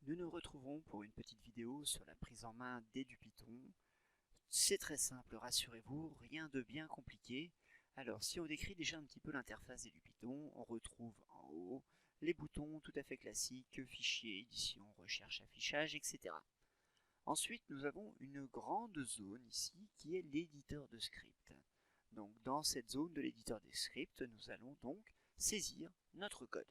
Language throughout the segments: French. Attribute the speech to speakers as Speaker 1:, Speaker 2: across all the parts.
Speaker 1: Nous nous retrouvons pour une petite vidéo sur la prise en main du Python. C'est très simple, rassurez-vous, rien de bien compliqué. Alors si on décrit déjà un petit peu l'interface du Python, on retrouve en haut les boutons tout à fait classiques, fichier, édition, recherche, affichage, etc. Ensuite nous avons une grande zone ici qui est l'éditeur de script. Donc dans cette zone de l'éditeur de script, nous allons donc saisir notre code.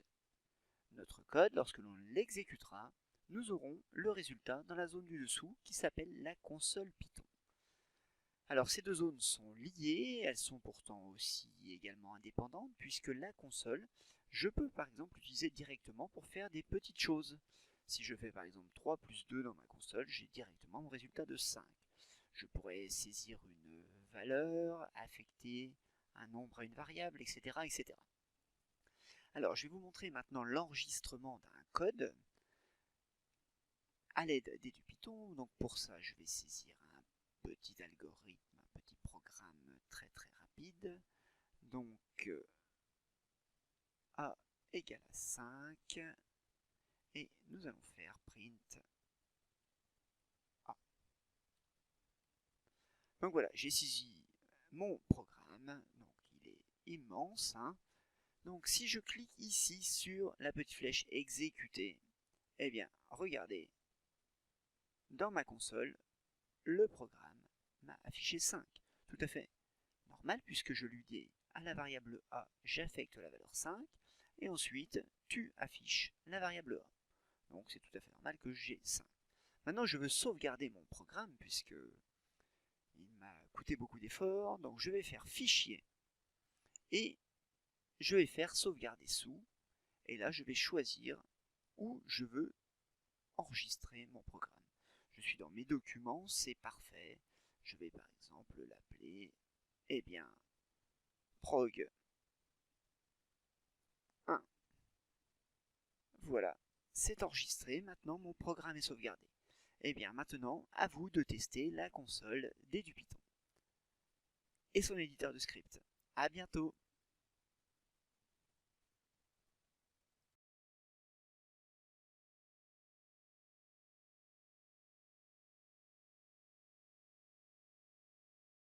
Speaker 1: Notre code, lorsque l'on l'exécutera, nous aurons le résultat dans la zone du dessous qui s'appelle la console Python. Alors ces deux zones sont liées, elles sont pourtant aussi également indépendantes puisque la console, je peux par exemple l'utiliser directement pour faire des petites choses. Si je fais par exemple 3 plus 2 dans ma console, j'ai directement mon résultat de 5. Je pourrais saisir une valeur, affecter un nombre à une variable, etc. etc. Alors je vais vous montrer maintenant l'enregistrement d'un code à l'aide du Python. Donc pour ça, je vais saisir un petit algorithme, un petit programme très rapide. Donc A égale à 5 et nous allons faire print A. Donc voilà, j'ai saisi mon programme, donc il est immense. Donc si je clique ici sur la petite flèche exécuter, eh bien regardez, dans ma console, le programme m'a affiché 5. Tout à fait normal puisque je lui dis à la variable A, j'affecte la valeur 5 et ensuite tu affiches la variable A. Donc c'est tout à fait normal que j'ai 5. Maintenant je veux sauvegarder mon programme puisque il m'a coûté beaucoup d'efforts, donc je vais faire fichier et je vais faire sauvegarder sous et là je vais choisir où je veux enregistrer mon programme. Je suis dans mes documents, c'est parfait. Je vais par exemple l'appeler, eh bien, prog 1. Voilà, c'est enregistré, maintenant mon programme est sauvegardé. Eh bien maintenant, à vous de tester la console du Python et son éditeur de script. À bientôt.